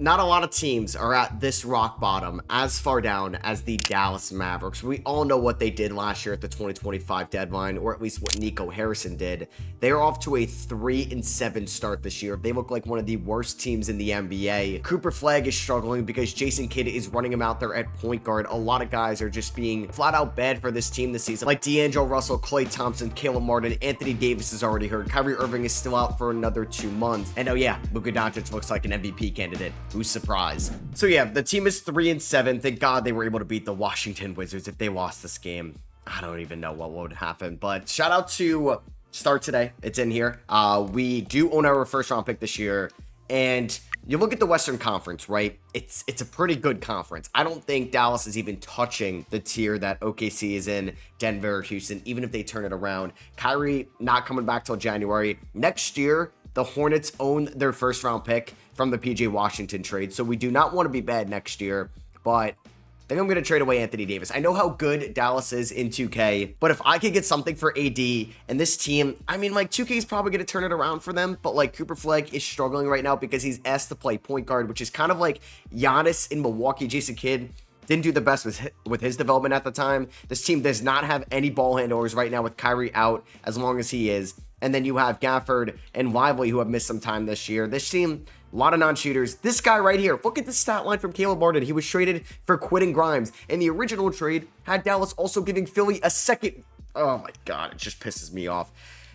not a lot of teams are at this rock bottom as far down as the Dallas Mavericks. We all know what they did last year at the 2025 deadline, or at least what Nico Harrison did. They are off to a 3-7 start this year. They look like one of the worst teams in the NBA. Cooper Flagg is struggling because Jason Kidd is running him out there at point guard. A lot of guys are just being flat out bad for this team this season, like D'Angelo Russell, Klay Thompson, Caleb Martin, Anthony Davis is already hurt. Kyrie Irving is still out for another 2 months. And oh yeah, Luka Doncic looks like an MVP candidate. Who's surprised? So yeah, the team is 3-7. Thank God they were able to beat the Washington Wizards. If they lost this game, I don't even know what would happen. But shout out to Start Today. It's in here. We do own our first round pick this year. And you look at the Western Conference, right? It's a pretty good conference. I don't think Dallas is even touching the tier that OKC is in, Denver, Houston, even if they turn it around. Kyrie not coming back till January. Next year, the Hornets own their first round pick from the PJ Washington trade. So we do not want to be bad next year, but I think I'm going to trade away Anthony Davis. I know how good Dallas is in 2K, but if I could get something for AD and this team, I mean, like 2K is probably going to turn it around for them, but like Cooper Flagg is struggling right now because he's asked to play point guard, which is kind of like Giannis in Milwaukee. Jason Kidd didn't do the best with his development at the time. This team does not have any ball handlers right now with Kyrie out as long as he is. And then you have Gafford and Lively who have missed some time this year. This team, a lot of non-shooters. This guy right here, look at the stat line from Caleb Martin. He was traded for Quentin Grimes. And the original trade had Dallas also giving Philly a second. Oh my God, it just pisses me off.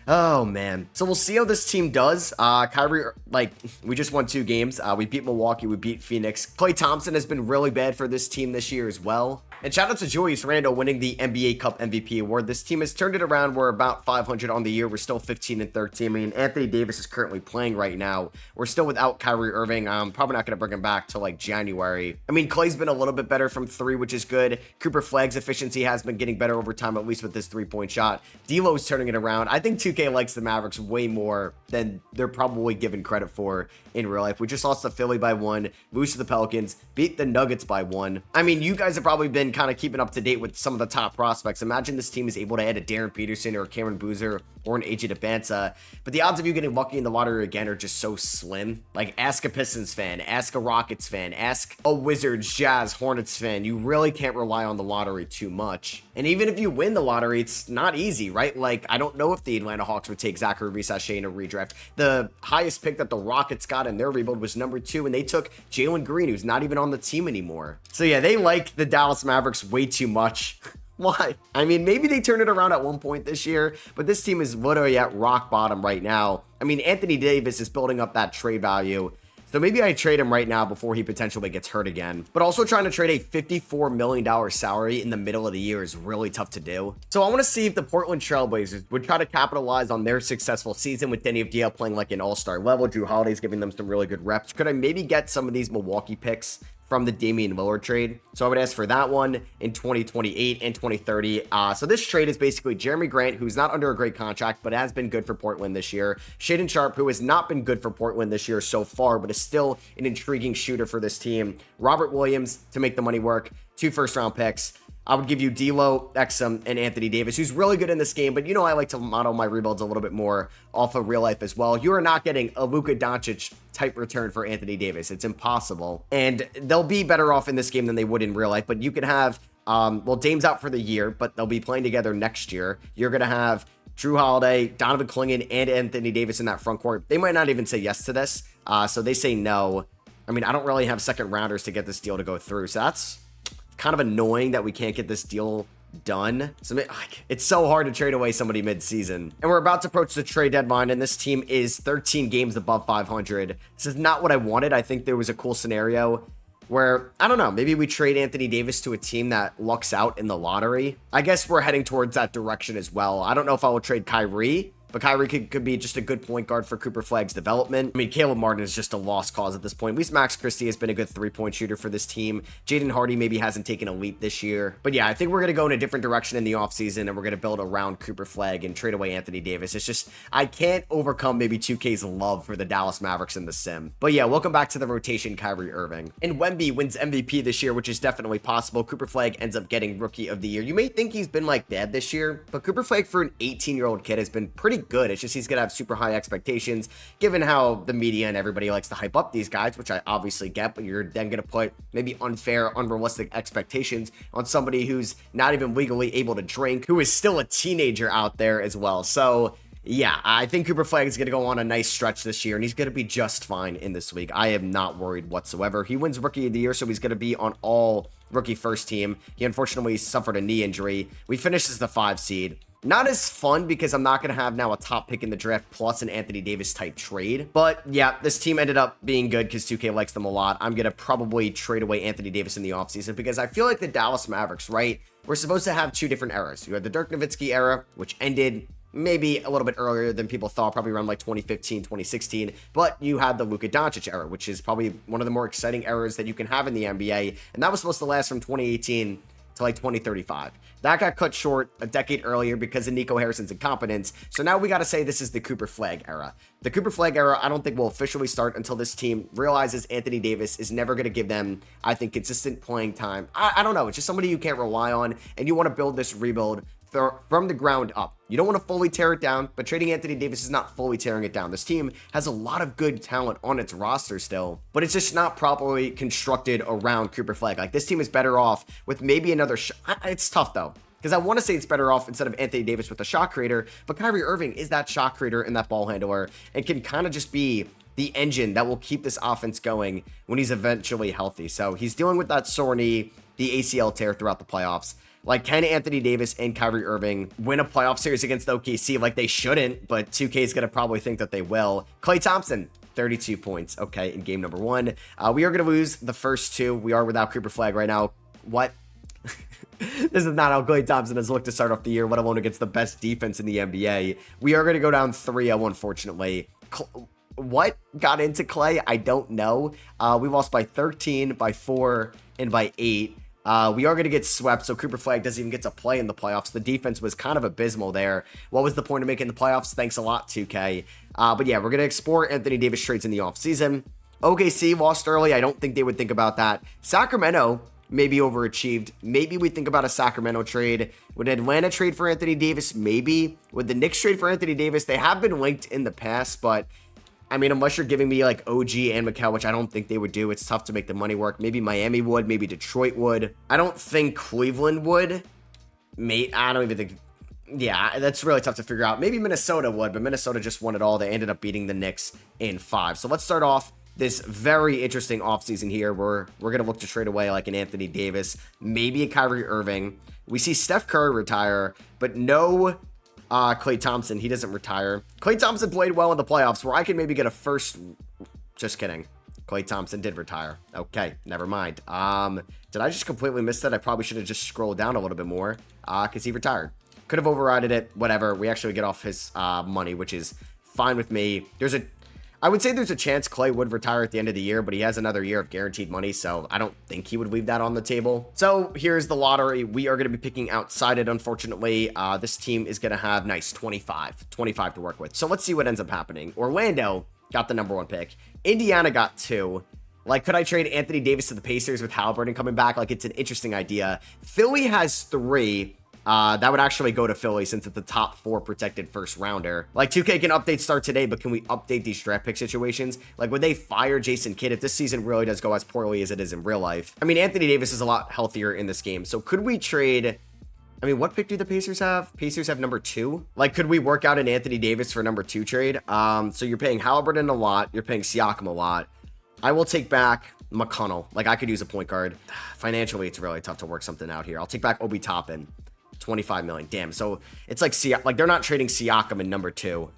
Oh man. So we'll see how this team does. Kyrie, like, we just won 2 games. We beat Milwaukee, we beat Phoenix. Klay Thompson has been really bad for this team this year as well. And shout out to Julius Randle winning the NBA Cup MVP award. This team has turned it around. We're about 500 on the year. We're still 15-13. I mean, Anthony Davis is currently playing right now. We're still without Kyrie Irving. I'm probably not going to bring him back till like January. I mean, Klay's been a little bit better from 3, which is good. Cooper Flagg's efficiency has been getting better over time, at least with this 3-point shot. D'Lo's turning it around. I think 2K likes the Mavericks way more than they're probably given credit for in real life. We just lost to Philly by 1, lose to the Pelicans, beat the Nuggets by 1. I mean, you guys have probably been kind of keeping up to date with some of the top prospects. Imagine this team is able to add a Darren Peterson or a Cameron Boozer or an AJ DeBanza, but the odds of you getting lucky in the lottery again are just so slim. Like, ask a Pistons fan, ask a Rockets fan, ask a Wizards, Jazz, Hornets fan. You really can't rely on the lottery too much. And even if you win the lottery, it's not easy, right? Like, I don't know if the Atlanta Hawks would take Zachary Reese-Shea in a redraft. The highest pick that the Rockets got in their rebuild was number 2, and they took Jalen Green, who's not even on the team anymore. So yeah, they like the Dallas Mavericks way too much. Why? I mean, maybe they turn it around at one point this year, but this team is literally at rock bottom right now. I mean, Anthony Davis is building up that trade value. So maybe I trade him right now before he potentially gets hurt again. But also trying to trade a $54 million salary in the middle of the year is really tough to do. So I want to see if the Portland Trailblazers would try to capitalize on their successful season with Denny Avdija playing like an all-star level. Drew Holiday's giving them some really good reps. Could I maybe get some of these Milwaukee picks from the Damian Lillard trade? So I would ask for that one in 2028 and 2030. So this trade is basically Jeremy Grant, who's not under a great contract, but has been good for Portland this year. Shaedon Sharpe, who has not been good for Portland this year so far, but is still an intriguing shooter for this team. Robert Williams to make the money work. 2 first-round picks. I would give you D'Lo, Exum, and Anthony Davis, who's really good in this game, but you know I like to model my rebuilds a little bit more off of real life as well. You are not getting a Luka Doncic type return for Anthony Davis. It's impossible. And they'll be better off in this game than they would in real life, but you could have, well, Dame's out for the year, but they'll be playing together next year. You're going to have Drew Holiday, Donovan Clingan, and Anthony Davis in that front court. They might not even say yes to this, so they say no. I mean, I don't really have second rounders to get this deal to go through, so that's kind of annoying that we can't get this deal done. So it's so hard to trade away somebody mid-season. And we're about to approach the trade deadline, and this team is 13 games above 500. This is not what I wanted. I think there was a cool scenario where, I don't know, maybe we trade Anthony Davis to a team that lucks out in the lottery. I guess we're heading towards that direction as well. I don't know if I will trade Kyrie, but Kyrie could be just a good point guard for Cooper Flagg's development. I mean, Caleb Martin is just a lost cause at this point. At least Max Christie has been a good 3-point shooter for this team. Jaden Hardy maybe hasn't taken a leap this year. But yeah, I think we're going to go in a different direction in the offseason, and we're going to build around Cooper Flagg and trade away Anthony Davis. It's just, I can't overcome maybe 2K's love for the Dallas Mavericks in the sim. But yeah, welcome back to the rotation, Kyrie Irving. And Wemby wins MVP this year, which is definitely possible. Cooper Flagg ends up getting Rookie of the Year. You may think he's been like bad this year, but Cooper Flagg for an 18-year-old kid has been pretty look good. It's just he's going to have super high expectations, given how the media and everybody likes to hype up these guys, which I obviously get, but you're then going to put maybe unfair, unrealistic expectations on somebody who's not even legally able to drink, who is still a teenager out there as well. So yeah, I think Cooper Flag is going to go on a nice stretch this year, and he's going to be just fine in this league. I am not worried whatsoever. He wins Rookie of the Year, so he's going to be on all rookie first team. He unfortunately suffered a knee injury. We finished as the 5 seed. Not as fun because I'm not going to have now a top pick in the draft plus an Anthony Davis type trade. But yeah, this team ended up being good because 2K likes them a lot. I'm going to probably trade away Anthony Davis in the offseason because I feel like the Dallas Mavericks, right? We're supposed to have 2 different eras. You had the Dirk Nowitzki era, which ended maybe a little bit earlier than people thought, probably around like 2015, 2016, but you had the Luka Doncic era, which is probably one of the more exciting eras that you can have in the NBA, and that was supposed to last from 2018 to like 2035. That got cut short a decade earlier because of Nico Harrison's incompetence, so now we got to say this is the Cooper Flag era. The Cooper Flag era, I don't think will officially start until this team realizes Anthony Davis is never going to give them, I think, consistent playing time. I don't know, it's just somebody you can't rely on, and you want to build this rebuild from the ground up. You don't want to fully tear it down, but trading Anthony Davis is not fully tearing it down. This team has a lot of good talent on its roster still, but it's just not properly constructed around Cooper Flag. Like, this team is better off with maybe another it's tough though, because I want to say it's better off instead of Anthony Davis with a shot creator, but Kyrie Irving is that shot creator and that ball handler and can kind of just be the engine that will keep this offense going when he's eventually healthy. So he's dealing with that sore knee, the ACL tear throughout the playoffs. Like, can Anthony Davis and Kyrie Irving win a playoff series against OKC? Like, they shouldn't, but 2K is going to probably think that they will. Klay Thompson, 32 points, okay, in game number 1. We are going to lose the first 2. We are without Cooper Flag right now. What? This is not how Klay Thompson has looked to start off the year, let alone against the best defense in the NBA. We are going to go down 3-0, unfortunately. What got into Klay? I don't know. We lost by 13, by 4, and by 8. We are going to get swept, so Cooper Flag doesn't even get to play in the playoffs. The defense was kind of abysmal there. What was the point of making the playoffs? Thanks a lot, 2K. But yeah, we're going to explore Anthony Davis trades in the offseason. OKC lost early. I don't think they would think about that. Sacramento maybe overachieved. Maybe we think about a Sacramento trade. Would Atlanta trade for Anthony Davis? Maybe. Would the Knicks trade for Anthony Davis? They have been linked in the past, but I mean, unless you're giving me like OG and Mikal, which I don't think they would do, it's tough to make the money work. Maybe Miami would, maybe Detroit would. I don't think Cleveland would. I don't even think. Yeah, that's really tough to figure out. Maybe Minnesota would, but Minnesota just won it all. They ended up beating the Knicks in 5. So let's start off this very interesting offseason here. We're going to look to trade away like an Anthony Davis, maybe a Kyrie Irving. We see Steph Curry retire, but no Klay Thompson. He doesn't retire. Klay Thompson played well in the playoffs where I could maybe get a first. Just kidding. Klay Thompson did retire. Okay, never mind. Did I just completely miss that? I probably should have just scrolled down a little bit more because he retired. Could have overrided it, whatever. We actually get off his money, which is fine with me. I would say there's a chance Klay would retire at the end of the year, but he has another year of guaranteed money, so I don't think he would leave that on the table. So here's the lottery. We are going to be picking outside it, unfortunately. This team is going to have, nice, 25 to work with. So let's see what ends up happening. Orlando got the number 1 pick. Indiana got 2. Like, could I trade Anthony Davis to the Pacers with Halliburton coming back? Like, it's an interesting idea. Philly has 3. That would actually go to Philly since it's the top 4 protected first rounder. Like, 2K can update start today, but can we update these draft pick situations? Like, would they fire Jason Kidd if this season really does go as poorly as it is in real life? I mean, Anthony Davis is a lot healthier in this game. So could we trade? I mean, what pick do the Pacers have? Pacers have number 2. Like, could we work out an Anthony Davis for number 2 trade? So you're paying Halliburton a lot. You're paying Siakam a lot. I will take back McConnell. Like, I could use a point guard. Financially, it's really tough to work something out here. I'll take back Obi Toppin. 25 million. Damn. So it's like they're not trading Siakam in number 2.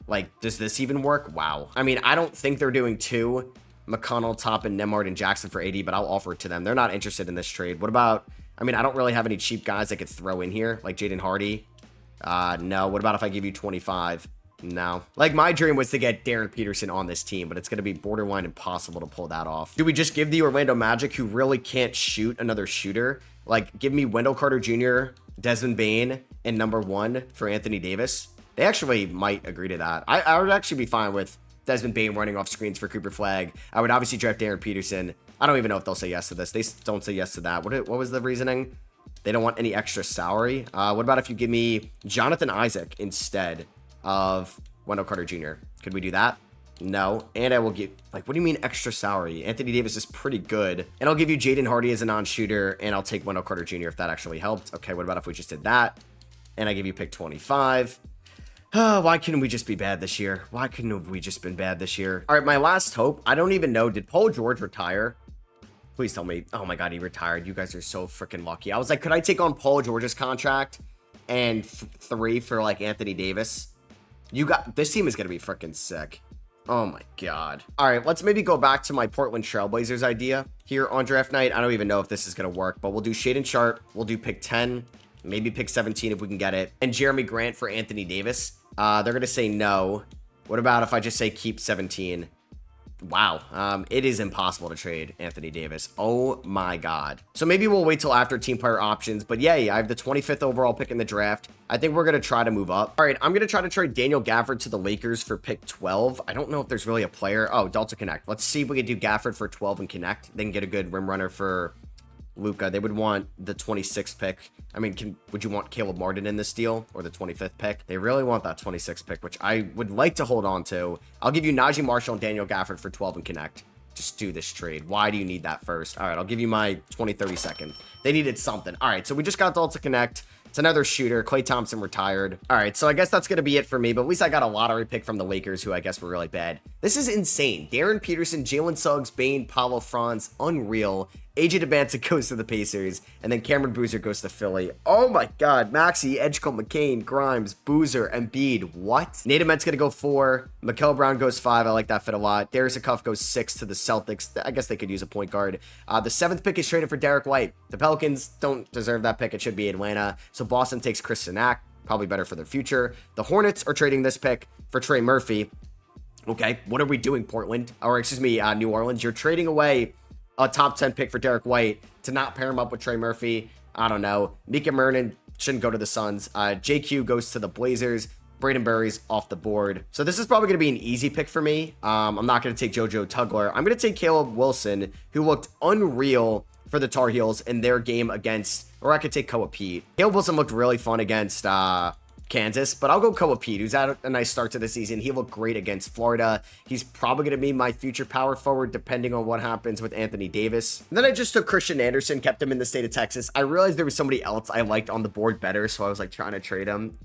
Like, does this even work? Wow. I mean, I don't think they're doing 2 McConnell, Toppin, Nembhard, and Jackson for 80, but I'll offer it to them. They're not interested in this trade. What about, I mean, I don't really have any cheap guys I could throw in here, like Jaden Hardy. No. What about if I give you 25? No. Like, my dream was to get Darren Peterson on this team, but it's going to be borderline impossible to pull that off. Do we just give the Orlando Magic, who really can't shoot, another shooter? Like, give me Wendell Carter Jr., Desmond Bane, and number 1 for Anthony Davis? They actually might agree to that. I would actually be fine with Desmond Bane running off screens for Cooper Flag. I would obviously draft Darren Peterson. I don't even know if they'll say yes to this. They don't say yes to that. What was the reasoning? They don't want any extra salary. What about if you give me Jonathan Isaac instead? of Wendell Carter Jr. Could we do that? No. And I will give, like, what do you mean extra salary? Anthony Davis is pretty good. And I'll give you Jaden Hardy as a non-shooter, and I'll take Wendell Carter Jr. if that actually helped. Okay, what about if we just did that? And I give you pick 25. Why couldn't we just be bad this year? Why couldn't we just been bad this year? All right, my last hope. I don't even know. Did Paul George retire? Please tell me. Oh my God, he retired. You guys are so freaking lucky. I was like, could I take on Paul George's contract and 3 for like Anthony Davis? This team is going to be freaking sick. Oh my God. All right, let's maybe go back to my Portland Trailblazers idea here on draft night. I don't even know if this is going to work, but we'll do Shaedon Sharpe. We'll do pick 10, maybe pick 17 if we can get it. And Jeremy Grant for Anthony Davis. They're going to say no. What about if I just say keep 17? Wow. It is impossible to trade Anthony Davis. Oh my God. So maybe we'll wait till after team player options, but yay, I have the 25th overall pick in the draft. I think we're going to try to move up. All right, I'm going to try to trade Daniel Gafford to the Lakers for pick 12. I don't know if there's really a player. Oh, Delta Connect. Let's see if we can do Gafford for 12 and Connect, then get a good rim runner for Luka. They would want the 26th pick. I mean, would you want Caleb Martin in this deal or the 25th pick? They really want that 26th pick, which I would like to hold on to. I'll give you Najee Marshall and Daniel Gafford for 12 and Connect. Just do this trade. Why do you need that first? All right, I'll give you my 20-30 They needed something. All right, so we just got Delta Connect. It's another shooter. Klay Thompson retired. All right, so I guess that's going to be it for me, but at least I got a lottery pick from the Lakers, who I guess were really bad. This is insane. Darren Peterson, Jalen Suggs, Bane, Paulo Franz, unreal. AJ Demancic goes to the Pacers, and then Cameron Boozer goes to Philly. Oh my God, Maxey, Edgecombe, McCain, Grimes, Boozer, Embiid. What? Nate Ahmed's going to go 4. Mikael Brown goes 5. I like that fit a lot. Darius Akuff goes 6 to the Celtics. I guess they could use a point guard. The 7th pick is traded for Derek White. The Pelicans don't deserve that pick. It should be Atlanta. So Boston takes Chris Sinak. Probably better for their future. The Hornets are trading this pick for Trey Murphy. Okay, what are we doing, Portland? Or excuse me, New Orleans. You're trading away a top 10 pick for Derek White to not pair him up with Trey Murphy. I don't know. Mika Mernon shouldn't go to the Suns. JQ goes to the Blazers. Braden Berry's off the board. So this is probably going to be an easy pick for me. I'm not going to take JoJo Tugler. I'm going to take Caleb Wilson, who looked unreal for the Tar Heels in their game against, or I could take Koa Pete. Caleb Wilson looked really fun against Kansas, but I'll go Koa Pete, who's had a nice start to the season. He looked great against Florida. He's probably going to be my future power forward, depending on what happens with Anthony Davis. And then I just took Christian Anderson, kept him in the state of Texas. I realized there was somebody else I liked on the board better, so I was like trying to trade him.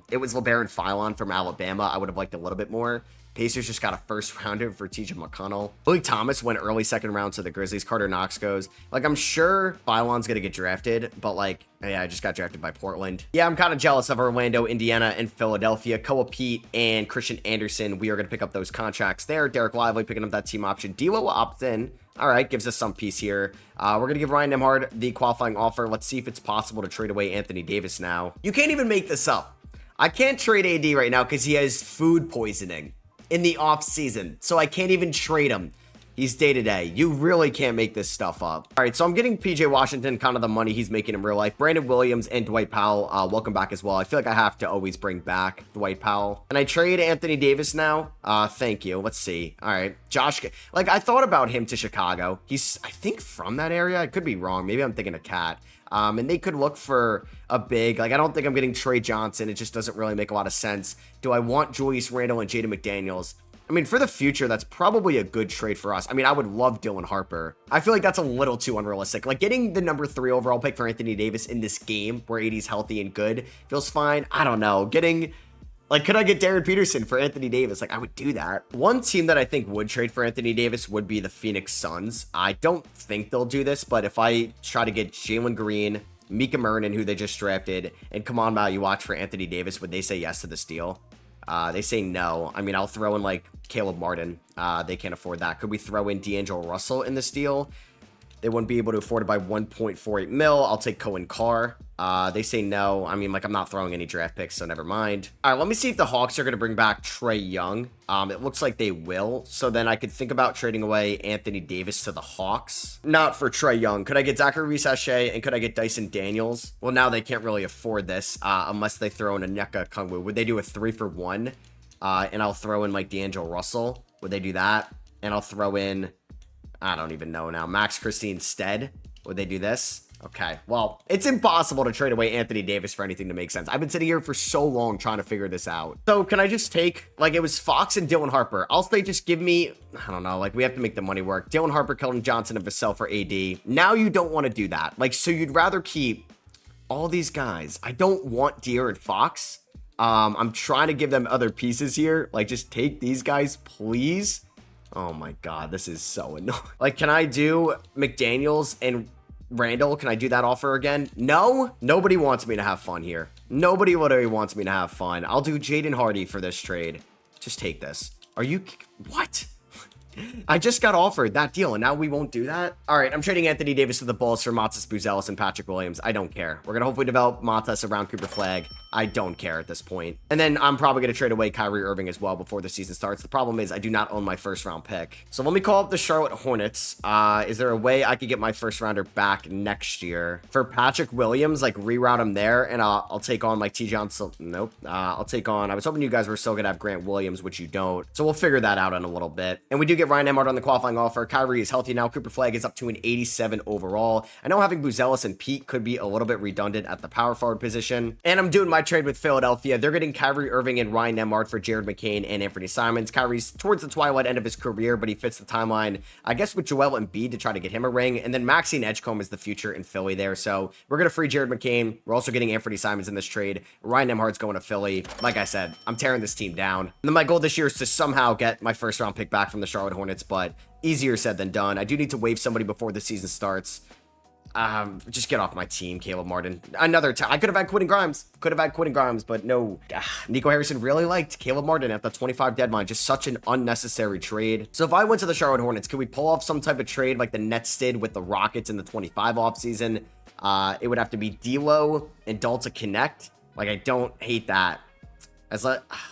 It was LeBaron Philon from Alabama. I would have liked a little bit more. Pacers just got a first rounder for TJ McConnell. Willie Thomas went early second round to the Grizzlies. Carter Knox goes. Like, I'm sure Philon's going to get drafted, but like, yeah, I just got drafted by Portland. Yeah, I'm kind of jealous of Orlando, Indiana, and Philadelphia. Koa Pete and Christian Anderson, we are going to pick up those contracts there. Derek Lively picking up that team option. D'Lo opts in. All right, gives us some piece here. We're going to give Ryan Nembhard the qualifying offer. Let's see if it's possible to trade away Anthony Davis now. You can't even make this up. I can't trade AD right now because he has food poisoning in the off season, so I can't even trade him. He's day-to-day. You really can't make this stuff up. All right, so I'm getting PJ Washington kind of the money he's making in real life. Brandon Williams and Dwight Powell, welcome back as well. I feel like I have to always bring back Dwight Powell. And I trade Anthony Davis now. Thank you. Let's see. All right, Josh. Like, I thought about him to Chicago. He's, I think, from that area. I could be wrong. Maybe I'm thinking of Cat. And they could look for a big, like, I don't think I'm getting Trey Johnson. It just doesn't really make a lot of sense. Do I want Julius Randle and Jaden McDaniels? I mean, for the future, that's probably a good trade for us. I mean, I would love Dylan Harper. I feel like that's a little too unrealistic. Like, getting the number 3 overall pick for Anthony Davis in this game where AD's healthy and good feels fine. I don't know. Getting, like, could I get Darren Peterson for Anthony Davis? Like, I would do that. One team that I think would trade for Anthony Davis would be the Phoenix Suns. I don't think they'll do this, but if I try to get Jalen Green, Mika Mernon, who they just drafted, and come on, you watch for Anthony Davis, would they say yes to this deal? They say no. I mean, I'll throw in like Caleb Martin. They can't afford that. Could we throw in D'Angelo Russell in this deal? They wouldn't be able to afford it by 1.48 mil. I'll take Cohen Carr. They say no. I mean, like, I'm not throwing any draft picks, so never mind. All right, let me see if the Hawks are going to bring back Trae Young. It looks like they will. So then I could think about trading away Anthony Davis to the Hawks. Not for Trae Young. Could I get Zachary Sachet and could I get Dyson Daniels? Well, now they can't really afford this unless they throw in a Onyeka Okongwu. Would they do a 3-for-1? And I'll throw in like D'Angelo Russell. Would they do that? And I'll throw in, I don't even know now, Max Christie instead. Would they do this? Okay, well, it's impossible to trade away Anthony Davis for anything to make sense. I've been sitting here for so long trying to figure this out. So can I just take, like, it was Fox and Dylan Harper. I'll say just give me, I don't know, like, we have to make the money work. Dylan Harper, Keldon Johnson, and Vassell for AD. Now you don't want to do that. Like, so you'd rather keep all these guys. I don't want De'Aaron Fox. I'm trying to give them other pieces here. Like, just take these guys, please. Oh my God, this is so annoying. Like, can I do McDaniels and Randall? Can I do that offer again? No, nobody wants me to have fun here. Nobody literally wants me to have fun. I'll do Jaden Hardy for this trade. Just take this. Are you, what? I just got offered that deal, and now we won't do that? All right, I'm trading Anthony Davis to the Bulls for Matas Buzelis and Patrick Williams. I don't care. We're going to hopefully develop Matas around Cooper Flagg. I don't care at this point. And then I'm probably going to trade away Kyrie Irving as well before the season starts. The problem is I do not own my first-round pick. So let me call up the Charlotte Hornets. Is there a way I could get my first-rounder back next year? For Patrick Williams, like, reroute him there, and I'll take on, like, T. Johnson. Nope. I'll take on... I was hoping you guys were still going to have Grant Williams, which you don't. So we'll figure that out in a little bit. And we do get Ryan Emmard on the qualifying offer. Kyrie is healthy now. Cooper Flagg is up to an 87 overall. I know having Buzelis and Pete could be a little bit redundant at the power forward position. And I'm doing my trade with Philadelphia. They're getting Kyrie Irving and Ryan Emmard for Jared McCain and Anthony Simons. Kyrie's towards the twilight end of his career, but he fits the timeline, I guess, with Joel Embiid to try to get him a ring. And then Maxine Edgecombe is the future in Philly there. So we're going to free Jared McCain. We're also getting Anthony Simons in this trade. Ryan Emmard's going to Philly. Like I said, I'm tearing this team down. And then my goal this year is to somehow get my first round pick back from the Charlotte Hornets, but easier said than done. I do need to waive somebody before the season starts. Just get off my team, Caleb Martin. Another time. I could have had Quentin Grimes. But no. Nico Harrison really liked Caleb Martin at the 25 deadline. Just such an unnecessary trade. So if I went to the Charlotte Hornets, could we pull off some type of trade like the Nets did with the Rockets in the 25 offseason? It would have to be D'Lo and Dalton Connect. Like, I don't hate that.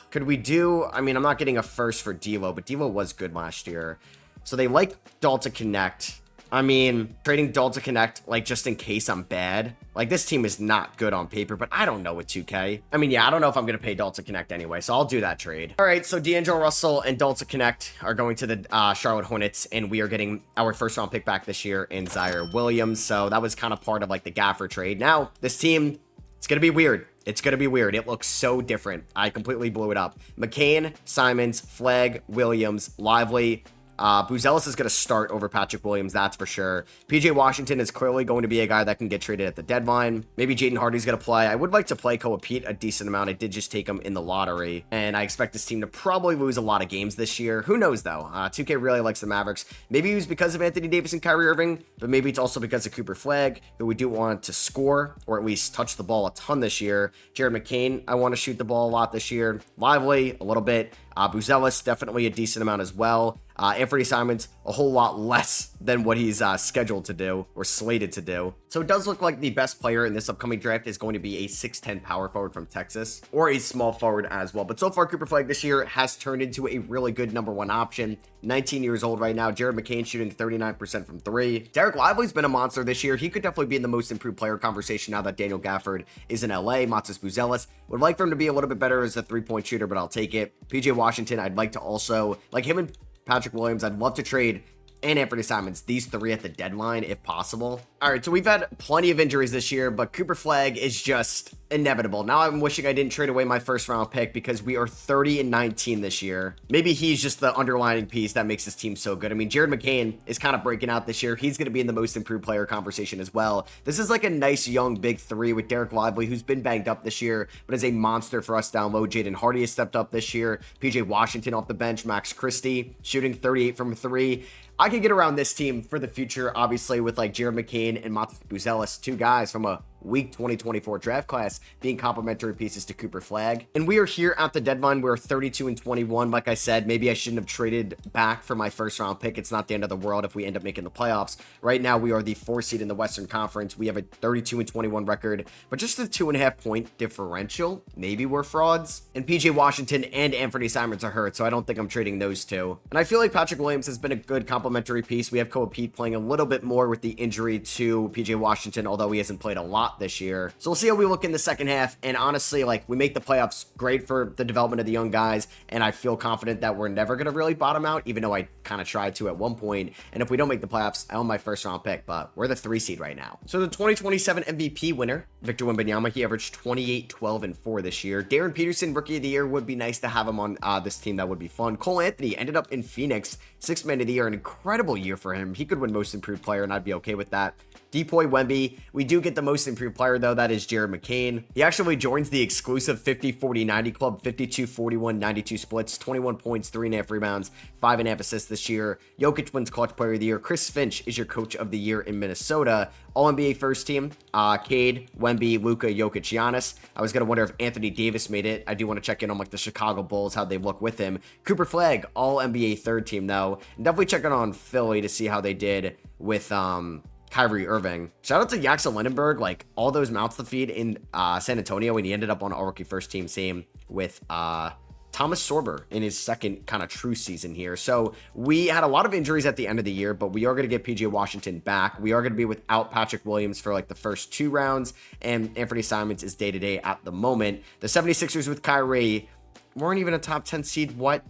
Could we do... I mean, I'm not getting a first for D'Lo, but D'Lo was good last year. So they like Dalton Connect. I mean, trading Dalton Connect, like, just in case I'm bad. Like, this team is not good on paper, but I don't know with 2K. I mean, yeah, I don't know if I'm going to pay Dalton Connect anyway, so I'll do that trade. All right, so D'Angelo Russell and Dalton Connect are going to the Charlotte Hornets, and we are getting our first-round pick back this year in Zaire Williams. So that was kind of part of, like, the Gaffer trade. Now, this team, it's going to be weird. It's going to be weird. It looks so different. I completely blew it up. McCain, Simons, Flagg, Williams, Lively. Buzelis is going to start over Patrick Williams, that's for sure. PJ Washington is clearly going to be a guy that can get traded at the deadline. Maybe Jaden Hardy's going to play. I would like to play Koa Pete a decent amount. I did just take him in the lottery, and I expect this team to probably lose a lot of games this year. Who knows, though? 2K really likes the Mavericks. Maybe it was because of Anthony Davis and Kyrie Irving, but maybe it's also because of Cooper Flagg, who we do want to score, or at least touch the ball a ton this year. Jared McCain, I want to shoot the ball a lot this year. Lively, a little bit. Buzelis, definitely a decent amount as well. Anthony Simons, a whole lot less than what he's scheduled to do or slated to do. So it does look like the best player in this upcoming draft is going to be a 6'10 power forward from Texas, or a small forward as well. But so far, Cooper Flagg this year has turned into a really good number one option. 19 years old right now. Jared McCain shooting 39% from three. Derek Lively's been a monster this year. He could definitely be in the most improved player conversation now that Daniel Gafford is in LA. Matas Buzelis, would like for him to be a little bit better as a three-point shooter, but I'll take it. PJ Washington, I'd like to also, like him and Patrick Williams, I'd love to trade, and Anthony Simons, these three at the deadline if possible. All right, so we've had plenty of injuries this year, but Cooper Flagg is just inevitable. Now I'm wishing I didn't trade away my first round pick because we are 30-19 this year. Maybe he's just the underlining piece that makes this team so good. I mean, Jared McCain is kind of breaking out this year. He's going to be in the most improved player conversation as well. This is like a nice young big three with Derek Lively, who's been banged up this year, but is a monster for us down low. Jaden Hardy has stepped up this year. PJ Washington off the bench. Max Christie shooting 38 from three. I could get around this team for the future, obviously, with like Jared McCain and Matas Buzelis, two guys from a week 2024 draft class being complementary pieces to Cooper Flagg. And we are here at the deadline. We're 32-21. Like I said, maybe I shouldn't have traded back for my first round pick. It's not the end of the world if we end up making the playoffs. Right now, we are the 4th seed in the Western Conference. We have a 32-21 record, but just a 2.5 point differential. Maybe we're frauds. And PJ Washington and Anthony Simons are hurt, so I don't think I'm trading those two. And I feel like Patrick Williams has been a good complementary piece. We have Koa Pete playing a little bit more with the injury to PJ Washington, although he hasn't played a lot hot this year. So we'll see how we look in the second half. And honestly, like, we make the playoffs, great for the development of the young guys. And I feel confident that we're never going to really bottom out, even though I kind of tried to at one point. And if we don't make the playoffs, I own my first round pick, but we're the 3 seed right now. So the 2027 MVP winner, Victor Wembanyama, he averaged 28, 12, and 4 this year. Darren Peterson, Rookie of the Year, would be nice to have him on this team. That would be fun. Cole Anthony ended up in Phoenix, 6th man of the year, an incredible year for him. He could win Most Improved Player, and I'd be okay with that. Depoy Wemby. We do get the Most Improved Player, though. That is Jared McCain. He actually joins the exclusive 50-40-90 club, 52-41-92 splits, 21 points, 3.5 rebounds, 5.5 assists this year. Jokic wins Clutch Player of the Year. Chris Finch is your Coach of the Year in Minnesota. All-NBA first team, Cade, Wemby, Luka, Jokic, Giannis. I was going to wonder if Anthony Davis made it. I do want to check in on, like, the Chicago Bulls, how they look with him. Cooper Flag, All-NBA third team, though. And definitely check in on Philly to see how they did with, Kyrie Irving. Shout out to Jackson Lindenberg, like, all those mouths to feed in San Antonio, and he ended up on All-Rookie first team. Same with Thomas Sorber in his second kind of true season here. So we had a lot of injuries at the end of the year, but we are going to get PJ Washington back. We are going to be without Patrick Williams for like the first 2 rounds, and Anthony Simons is day-to-day at the moment. The 76ers with Kyrie weren't even a top 10 seed. What?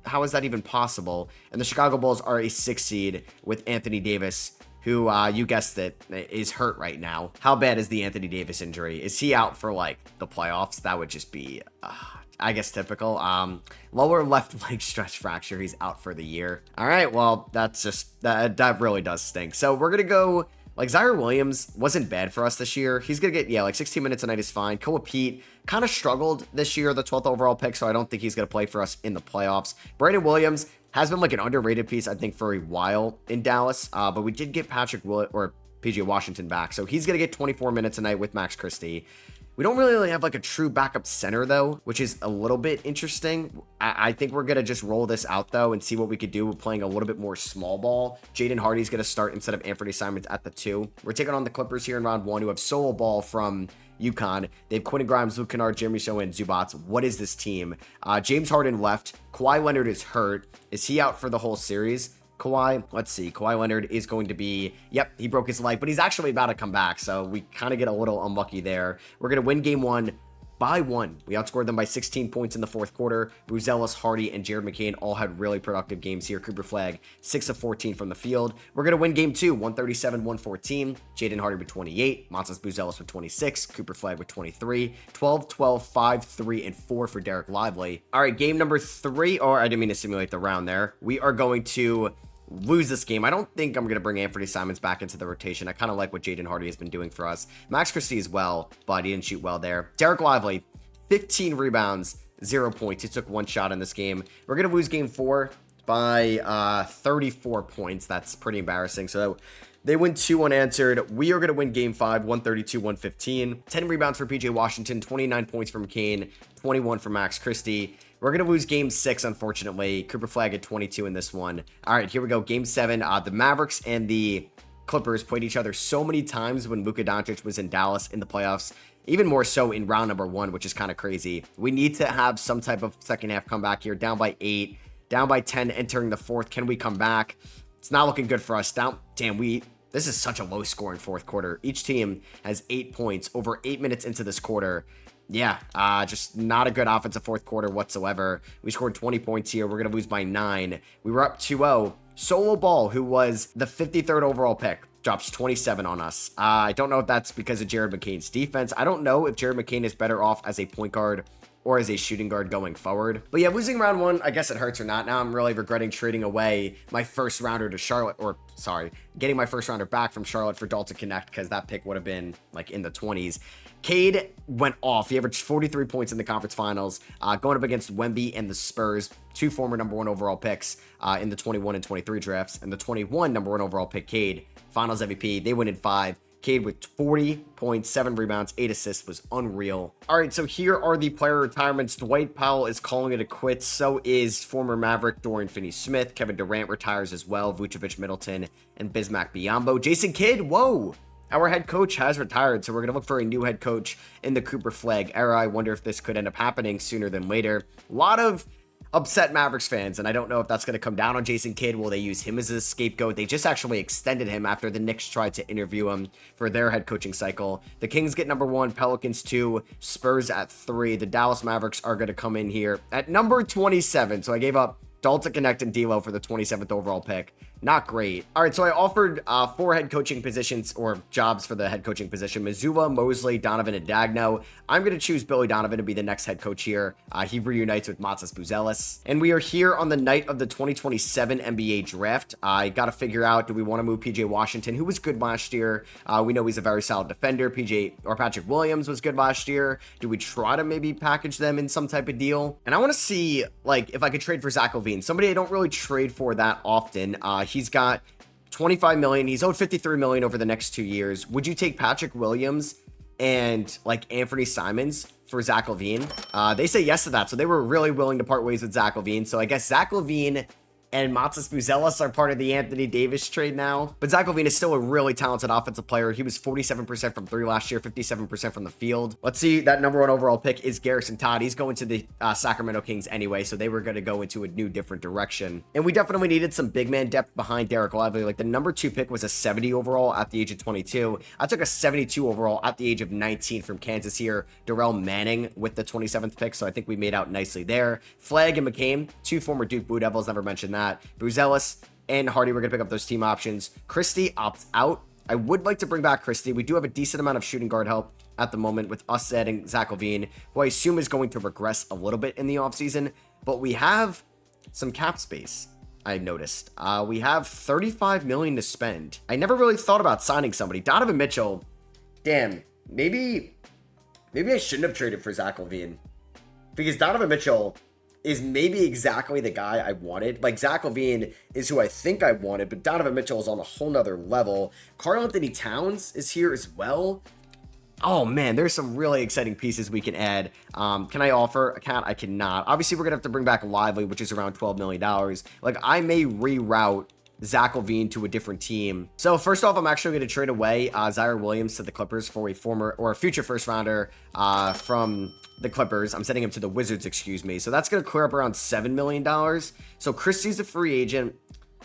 How is that even possible? And the Chicago Bulls are a 6th seed with Anthony Davis, who, you guessed it, is hurt right now. How bad is the Anthony Davis injury? Is he out for, like, the playoffs? That would just be, I guess, typical. Lower left leg stretch fracture. He's out for the year. All right, well, that's just, that really does stink. So we're going to go, like, Zaire Williams wasn't bad for us this year. He's going to get, like 16 minutes a night is fine. Koa Pete kind of struggled this year, the 12th overall pick, so I don't think he's going to play for us in the playoffs. Brandon Williams has been like an underrated piece, I think, for a while in Dallas, but we did get PJ Washington back, so he's going to get 24 minutes a night with Max Christie. We don't really have like a true backup center, though, which is a little bit interesting. I think we're going to just roll this out, though, and see what we could do with playing a little bit more small ball. Jaden Hardy's going to start instead of Anthony Simons at the 2. We're taking on the Clippers here in round 1, who have solo ball from UConn. They have Quentin Grimes, Luke Kennard, Jeremy Sohan, and Zubats. What is this team? James Harden left. Kawhi Leonard is hurt. Is he out for the whole series? Kawhi, let's see. Kawhi Leonard is going to be, yep, he broke his leg, but he's actually about to come back, so we kind of get a little unlucky there. We're going to win game 1 by 1. We outscored them by 16 points in the 4th quarter. Buzelis, Hardy, and Jared McCain all had really productive games here. Cooper Flag, 6 of 14 from the field. We're going to win game 2, 137-114. Jaden Hardy with 28. Montas Buzelis with 26. Cooper Flag with 23. 12, 12, 5, 3, and 4 for Derek Lively. All right, game number 3, or I didn't mean to simulate the round there. We are going to lose this game. I don't think I'm going to bring Anthony Simons back into the rotation. I kind of like what Jaden Hardy has been doing for us. Max Christie as well, but he didn't shoot well there. Derek Lively, 15 rebounds, 0 points. He took 1 shot in this game. We're going to lose game 4 by 34 points. That's pretty embarrassing. So they win 2 unanswered. We are going to win game 5, 132-115. 10 rebounds for PJ Washington, 29 points from McCain, 21 for Max Christie. We're going to lose game 6, unfortunately. Cooper Flag at 22 in this one. All right, here we go. Game 7. The Mavericks and the Clippers played each other so many times when Luka Doncic was in Dallas in the playoffs. Even more so in round number 1, which is kind of crazy. We need to have some type of second half comeback here. Down by 8, down by 10 entering the 4th. Can we come back? It's not looking good for us. This is such a low scoring 4th quarter. Each team has 8 points over 8 minutes into this quarter. Yeah, just not a good offensive 4th quarter whatsoever. We scored 20 points here. We're going to lose by 9. We were up 2-0. Solo Ball, who was the 53rd overall pick, drops 27 on us. I don't know if that's because of Jared McCain's defense. I don't know if Jared McCain is better off as a point guard or as a shooting guard going forward. But yeah, losing round 1, I guess it hurts or not. Now I'm really regretting trading away my first rounder to Charlotte, getting my first rounder back from Charlotte for Dalton Connect, because that pick would have been like in the 20s. Cade went off. He averaged 43 points in the conference finals, going up against Wemby and the Spurs, 2 former number 1 overall picks in the 21 and 23 drafts, and the 21 number 1 overall pick, Cade, finals MVP. They win in 5. Cade with 40 points, 7 rebounds, 8 assists was unreal. All right, so here are the player retirements. Dwight Powell is calling it a quits. So is former Maverick Dorian Finney-Smith. Kevin Durant retires as well. Vucevic, Middleton, and Bismack Biyombo. Jason Kidd, whoa! Our head coach has retired, so we're going to look for a new head coach in the Cooper Flag era. I wonder if this could end up happening sooner than later. A lot of upset Mavericks fans, and I don't know if that's going to come down on Jason Kidd. Will they use him as a scapegoat? They just actually extended him after the Knicks tried to interview him for their head coaching cycle. The Kings get number 1, Pelicans 2, Spurs at 3. The Dallas Mavericks are going to come in here at number 27. So I gave up Dalton Connect and D'Lo for the 27th overall pick. Not great. All right, so I offered 4 head coaching positions or jobs for the head coaching position. Mazzulla, Mosley, Donovan, and Dagno. I'm going to choose Billy Donovan to be the next head coach here. He reunites with Matas Buzelis. And we are here on the night of the 2027 NBA draft. I got to figure out, do we want to move PJ Washington, who was good last year? We know he's a very solid defender. Patrick Williams was good last year. Do we try to maybe package them in some type of deal? And I want to see, like, if I could trade for Zach LaVine, somebody I don't really trade for that often. He's got $25 million. He's owed $53 million over the next 2 years. Would you take Patrick Williams and like Anthony Simons for Zach LaVine? They say yes to that. So they were really willing to part ways with Zach LaVine. So I guess Zach LaVine and Matas Buzelis are part of the Anthony Davis trade now. But Zach LaVine is still a really talented offensive player. He was 47% from 3 last year, 57% from the field. Let's see, that number 1 overall pick is Garrison Todd. He's going to the Sacramento Kings anyway, so they were going to go into a new, different direction. And we definitely needed some big man depth behind Derek Lively. Like, the number 2 pick was a 70 overall at the age of 22. I took a 72 overall at the age of 19 from Kansas here. Darrell Manning with the 27th pick, so I think we made out nicely there. Flagg and McCain, 2 former Duke Blue Devils, never mentioned that. Buzelis and Hardy, we're going to pick up those team options. Christie opts out. I would like to bring back Christie. We do have a decent amount of shooting guard help at the moment with us adding Zach LaVine, who I assume is going to regress a little bit in the offseason. But we have some cap space, I noticed. We have $35 million to spend. I never really thought about signing somebody. Donovan Mitchell, damn, maybe I shouldn't have traded for Zach LaVine. Because Donovan Mitchell is maybe exactly the guy I wanted. Like, Zach LaVine is who I think I wanted, but Donovan Mitchell is on a whole nother level. Karl-Anthony Towns is here as well. Oh man, there's some really exciting pieces we can add. Can I offer a cat? I cannot. Obviously, we're gonna have to bring back Lively, which is around $12 million. Like, I may reroute Zach LaVine to a different team. So first off, I'm actually going to trade away Zaire Williams to the Clippers for a future first rounder from the Clippers. I'm sending him to the Wizards, excuse me. So that's going to clear up around $7 million. So Christie's a free agent.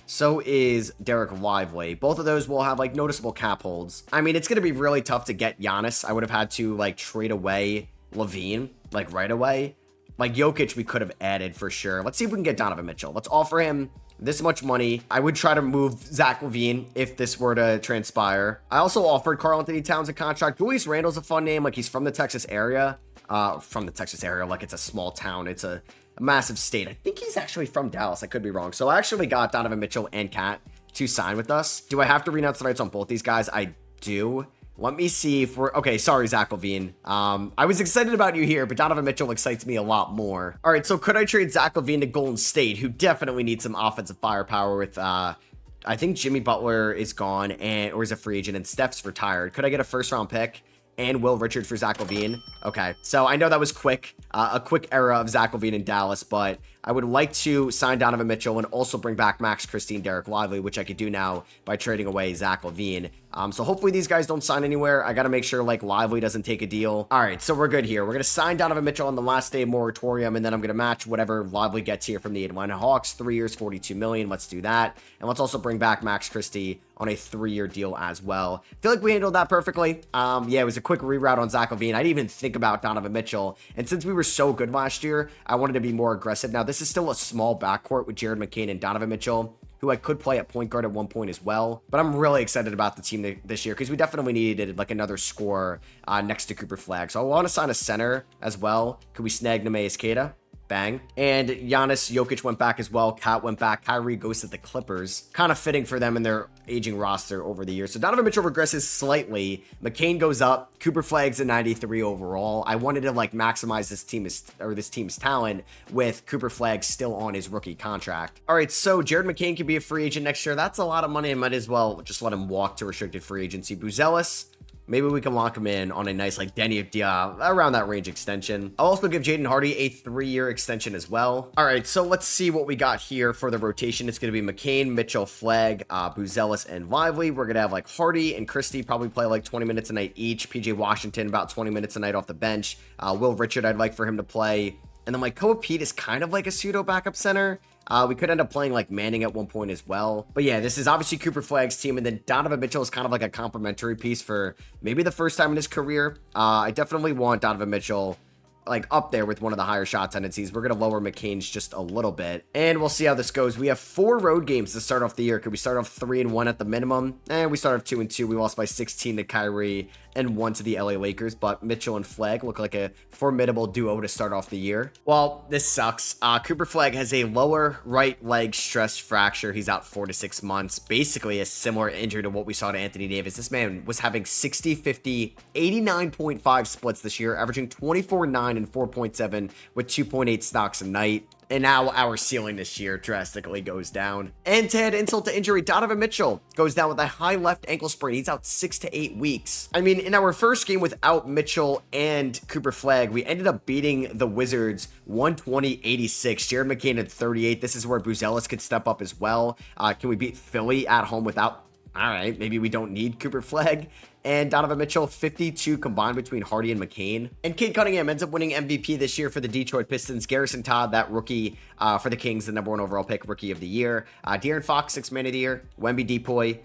So is Derek Lively. Both of those will have like noticeable cap holds. I mean, it's going to be really tough to get Giannis. I would have had to like trade away LaVine like right away. Like Jokic, we could have added for sure. Let's see if we can get Donovan Mitchell. Let's offer him this much money. I would try to move Zach LaVine if this were to transpire. I also offered Karl-Anthony Towns a contract. Julius Randle's a fun name. Like, he's from the Texas area. Like, it's a small town. It's a massive state. I think he's actually from Dallas. I could be wrong. So I actually got Donovan Mitchell and Kat to sign with us. Do I have to renounce the rights on both these guys? I do. Let me see if we're... Okay, sorry, Zach LaVine. I was excited about you here, but Donovan Mitchell excites me a lot more. All right, so could I trade Zach LaVine to Golden State, who definitely needs some offensive firepower with... I think Jimmy Butler is gone or is a free agent, and Steph's retired. Could I get a first-round pick and Will Richard for Zach LaVine? Okay, so I know that was quick. A quick era of Zach LaVine in Dallas, but I would like to sign Donovan Mitchell and also bring back Max Christie and Derek Lively, which I could do now by trading away Zach LaVine. So hopefully these guys don't sign anywhere. I got to make sure like Lively doesn't take a deal. All right, so we're good here. We're going to sign Donovan Mitchell on the last day of moratorium, and then I'm going to match whatever Lively gets here from the Atlanta Hawks. 3 years, $42 million. Let's do that. And let's also bring back Max Christie on a 3-year deal as well. I feel like we handled that perfectly. Yeah, it was a quick reroute on Zach LaVine. I didn't even think about Donovan Mitchell. And since we were so good last year, I wanted to be more aggressive. Now, this is still a small backcourt with Jared McCain and Donovan Mitchell, who I could play at point guard at one point as well. But I'm really excited about the team this year because we definitely needed like another scorer next to Cooper Flagg. So I want to sign a center as well. Could we snag Neemias Queta? Bang. And Giannis, Jokic went back as well. Kat went back. Kyrie goes to the Clippers. Kind of fitting for them in their aging roster over the years. So Donovan Mitchell regresses slightly. McCain goes up. Cooper Flagg's a 93 overall. I wanted to like maximize this team's talent with Cooper Flagg still on his rookie contract. All right, so Jared McCain could be a free agent next year. That's a lot of money. I might as well just let him walk to restricted free agency. Buzelis, maybe we can lock him in on a nice, like, Denny around that range extension. I'll also give Jaden Hardy a 3-year extension as well. All right, so let's see what we got here for the rotation. It's going to be McCain, Mitchell, Flagg, Buzelis, and Lively. We're going to have, like, Hardy and Christie probably play, like, 20 minutes a night each. PJ Washington, about 20 minutes a night off the bench. Will Richard, I'd like for him to play And then like Koa Pete is kind of like a pseudo backup center. We could end up playing like Manning at one point as well. But yeah, this is obviously Cooper Flagg's team. And then Donovan Mitchell is kind of like a complimentary piece for maybe the first time in his career. I definitely want Donovan Mitchell like up there with one of the higher shot tendencies. We're going to lower McCain's just a little bit, and we'll see how this goes. We have 4 road games to start off the year. Could we start off 3-1 at the minimum? And we start off 2-2. We lost by 16 to Kyrie and 1 to the LA Lakers, but Mitchell and Flagg look like a formidable duo to start off the year. Well, this sucks. Cooper Flagg has a lower right leg stress fracture. He's out 4 to 6 months. Basically a similar injury to what we saw to Anthony Davis. This man was having 60, 50, 89.5 splits this year, averaging 24-9 and 4.7 with 2.8 stocks a night. And now our ceiling this year drastically goes down. And to add insult to injury, Donovan Mitchell goes down with a high left ankle sprain. He's out 6 to 8 weeks. I mean, in our first game without Mitchell and Cooper Flagg, we ended up beating the Wizards 120-86. Jared McCain at 38. This is where Buzelis could step up as well. Can we beat Philly at home without... All right, maybe we don't need Cooper Flagg. And Donovan Mitchell, 52 combined between Hardy and McCain. And Cade Cunningham ends up winning MVP this year for the Detroit Pistons. Garrison Todd, that rookie for the Kings, the #1 overall pick, rookie of the year. De'Aaron Fox, 6th man of the year. Wemby Depoy.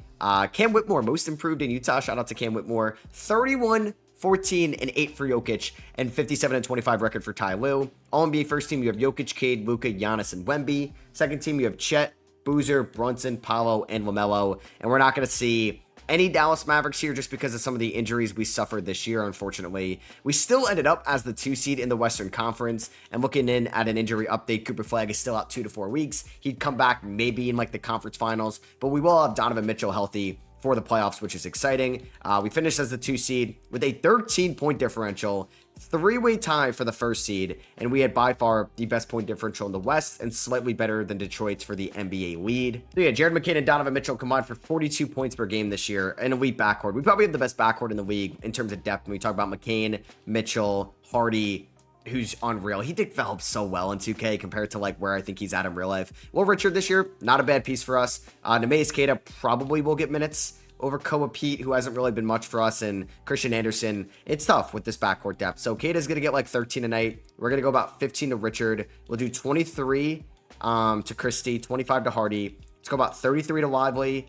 Cam Whitmore, most improved in Utah. Shout out to Cam Whitmore. 31, 14, and 8 for Jokic, and 57 and 25 record for Ty Lue. All-NBA first team, you have Jokic, Cade, Luka, Giannis, and Wemby. Second team, you have Chet, Boozer, Brunson, Paolo, and LaMelo. And we're not going to see any Dallas Mavericks here just because of some of the injuries we suffered this year, unfortunately. We still ended up as the 2 seed in the Western Conference, and looking in at an injury update, Cooper Flagg is still out 2 to 4 weeks. He'd come back maybe in like the conference finals, but we will have Donovan Mitchell healthy for the playoffs, which is exciting. We finished as the 2 seed with a 13-point differential, 3-way tie for the 1st seed, and we had by far the best point differential in the West and slightly better than Detroit's for the NBA lead. So yeah, Jared McCain and Donovan Mitchell combined for 42 points per game this year, an elite backcourt. We probably have the best backcourt in the league in terms of depth when we talk about McCain, Mitchell, Hardy, who's unreal. He developed so well in 2K compared to like where I think he's at in real life. Will Richard this year, not a bad piece for us. Nemesis Keita probably will get minutes over Koa Pete, who hasn't really been much for us, and Christian Anderson. It's tough with this backcourt depth. So Keita's going to get like 13 a night. We're going to go about 15 to Richard. We'll do 23 to Christie, 25 to Hardy. Let's go about 33 to Lively,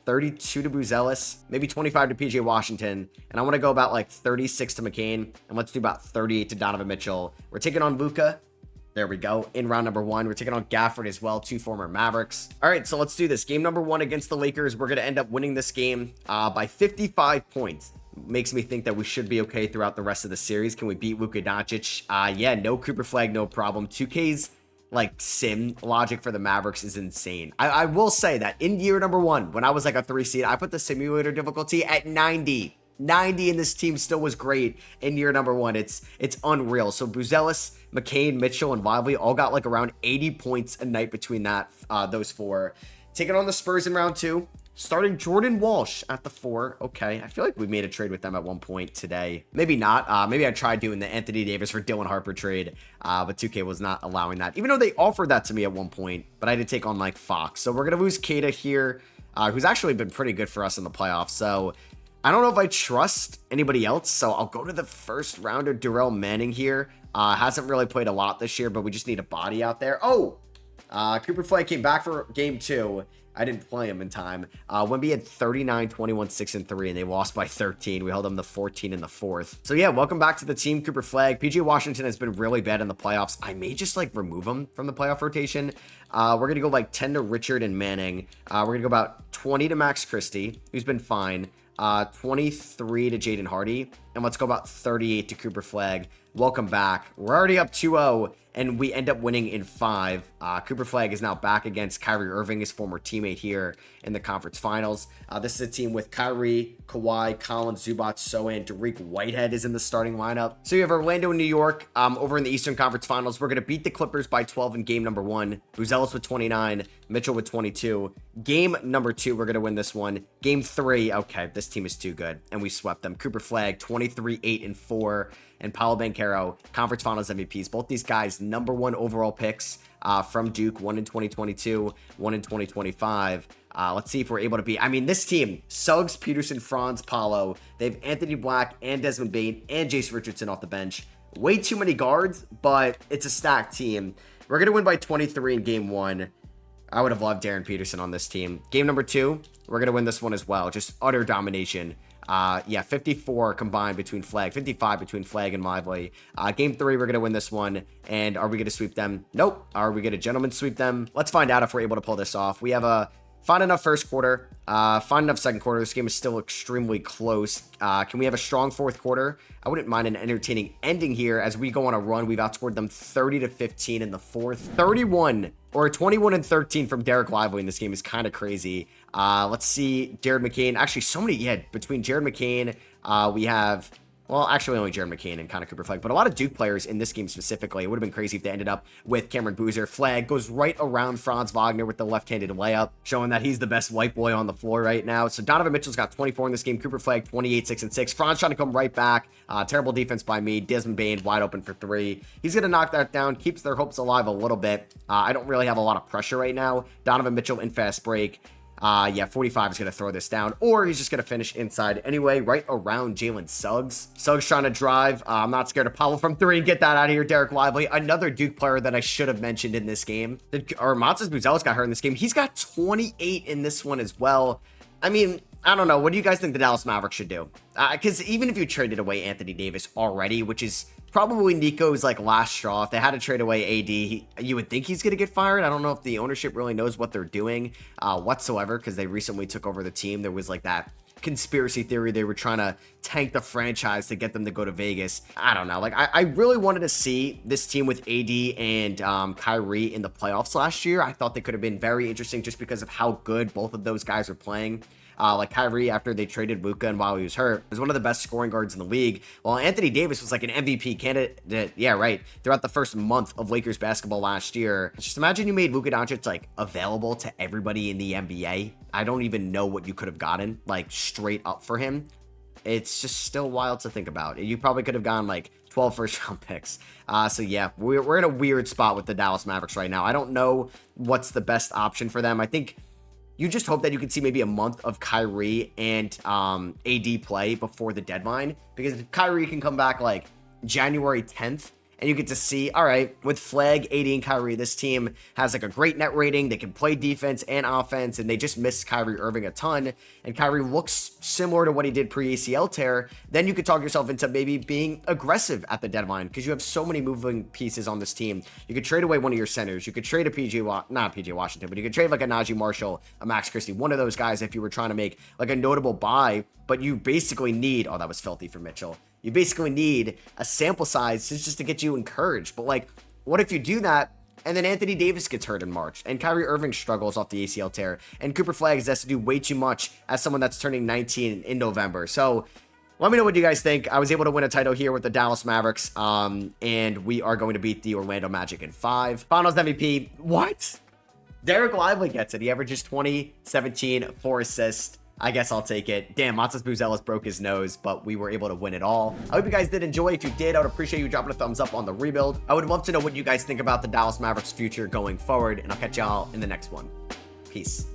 32 to Buzelis, maybe 25 to PJ Washington. And I want to go about like 36 to McCain. And let's do about 38 to Donovan Mitchell. We're taking on Luka. There we go. In round number 1, we're taking on Gafford as well, 2 former Mavericks. All right, so let's do this. Game number 1 against the Lakers. We're going to end up winning this game by 55 points. Makes me think that we should be okay throughout the rest of the series. Can we beat Luka Doncic? Yeah, no Cooper Flagg, no problem. 2K's like sim logic for the Mavericks is insane. I will say that in year number 1, when I was like a 3 seed, I put the simulator difficulty at 90. 90, and this team still was great in year number 1. It's unreal. So Buzelis, McCain, Mitchell, and Lively all got like around 80 points a night between that those 4. Taking on the Spurs in round 2, starting Jordan Walsh at the 4. Okay, I feel like we made a trade with them at one point today. Maybe not. Maybe I tried doing the Anthony Davis for Dylan Harper trade, but 2K was not allowing that, even though they offered that to me at one point. But I did take on like Fox. So we're gonna lose Keita here, who's actually been pretty good for us in the playoffs. So I don't know if I trust anybody else, so I'll go to the first rounder, Darrell Manning here. Hasn't really played a lot this year, but we just need a body out there. Oh, Cooper Flagg came back for game 2. I didn't play him in time. Wemby had 39, 21, 6, and 3, and they lost by 13. We held them to 14 in the 4th. So yeah, welcome back to the team, Cooper Flagg. PJ Washington has been really bad in the playoffs. I may just like remove him from the playoff rotation. We're going to go like 10 to Richard and Manning. We're going to go about 20 to Max Christie, who's been fine. 23 to Jaden Hardy, and let's go about 38 to Cooper Flagg. Welcome back. We're already up 2-0, and we end up winning in 5. Cooper Flagg is now back against Kyrie Irving, his former teammate here in the conference finals. This is a team with Kyrie, Kawhi, Collins, Zubac, Sohan, Derek Whitehead is in the starting lineup. So you have Orlando and New York over in the Eastern Conference Finals. We're going to beat the Clippers by 12 in game number 1. Buzelis with 29, Mitchell with 22. Game number 2, we're going to win this one. Game 3, okay, this team is too good, and we swept them. Cooper Flagg, 23, 8, and 4. And Paolo Banchero, conference finals MVPs. Both these guys, number 1 overall picks from Duke, 1 in 2022, 1 in 2025. Let's see if we're able to beat. I mean, this team, Suggs, Peterson, Franz, Paolo. They have Anthony Black and Desmond Bane and Jason Richardson off the bench. Way too many guards, but it's a stacked team. We're going to win by 23 in game 1. I would have loved Darren Peterson on this team. Game number 2, we're going to win this one as well. Just utter domination. Yeah, 54 combined between Flag, 55 between Flag and Lively. Game 3, we're going to win this one. And are we going to sweep them? Nope. Are we going to gentlemen sweep them? Let's find out if we're able to pull this off. We have a fine enough first quarter, fine enough second quarter. This game is still extremely close. Can we have a strong fourth quarter? I wouldn't mind an entertaining ending here as we go on a run. We've outscored them 30-15 in the fourth. 31 or 21-13 from Derek Lively in this game is kind of crazy. Let's see, Jared McCain. Actually, so many, yeah, between Jared McCain, we have... Well, actually only Jared McCain and Connor Cooper Flag, but a lot of Duke players in this game specifically. It would have been crazy if they ended up with Cameron Boozer. Flag goes right around Franz Wagner with the left-handed layup, showing that he's the best white boy on the floor right now. So Donovan Mitchell's got 24 in this game. Cooper Flag, 28, 6, and 6. Franz trying to come right back. Terrible defense by me. Desmond Bane wide open for 3. He's going to knock that down, keeps their hopes alive a little bit. I don't really have a lot of pressure right now. Donovan Mitchell in fast break. Yeah, 45 is going to throw this down, or he's just going to finish inside anyway, right around Jalen Suggs. Suggs trying to drive. I'm not scared of Powell from 3 and get that out of here. Derek Lively, another Duke player that I should have mentioned in this game. Or Matas Buzelis got hurt in this game. He's got 28 in this one as well. I mean, I don't know. What do you guys think the Dallas Mavericks should do? Because even if you traded away Anthony Davis already, which is probably Nico's like last straw, if they had to trade away AD, you would think he's going to get fired. I don't know if the ownership really knows what they're doing whatsoever, because they recently took over the team. There was like that conspiracy theory they were trying to tank the franchise to get them to go to Vegas. I don't know. Like, I really wanted to see this team with AD and Kyrie in the playoffs last year. I thought they could have been very interesting just because of how good both of those guys are playing. Like Kyrie, after they traded Luka and while he was hurt, was one of the best scoring guards in the league, while Anthony Davis was like an MVP candidate, yeah, right, throughout the first month of Lakers basketball last year. Just imagine you made Luka Doncic like available to everybody in the NBA. I don't even know what you could have gotten like straight up for him. It's just still wild to think about. You probably could have gone like 12 first round picks. So yeah, we're in a weird spot with the Dallas Mavericks right now. I don't know what's the best option for them. I think you just hope that you can see maybe a month of Kyrie and AD play before the deadline, because if Kyrie can come back like January 10th, and you get to see, all right, with Flag, AD, and Kyrie, this team has like a great net rating. They can play defense and offense, and they just miss Kyrie Irving a ton. And Kyrie looks similar to what he did pre-ACL tear. Then you could talk yourself into maybe being aggressive at the deadline, because you have so many moving pieces on this team. You could trade away one of your centers. You could trade a not PJ Washington, but you could trade like a Najee Marshall, a Max Christie, one of those guys if you were trying to make like a notable buy. But you basically need, oh, that was filthy for Mitchell. You basically need a sample size just to get you encouraged. But like, what if you do that and then Anthony Davis gets hurt in March and Kyrie Irving struggles off the ACL tear and Cooper Flag has to do way too much as someone that's turning 19 in November? So let me know what you guys think. I was able to win a title here with the Dallas Mavericks, and we are going to beat the Orlando Magic in 5. Finals MVP, what? Derek Lively gets it. He averages 20, 17, 4 assists. I guess I'll take it. Damn, Matas Buzelis broke his nose, but we were able to win it all. I hope you guys did enjoy. If you did, I would appreciate you dropping a thumbs up on the rebuild. I would love to know what you guys think about the Dallas Mavericks future going forward, and I'll catch y'all in the next one. Peace.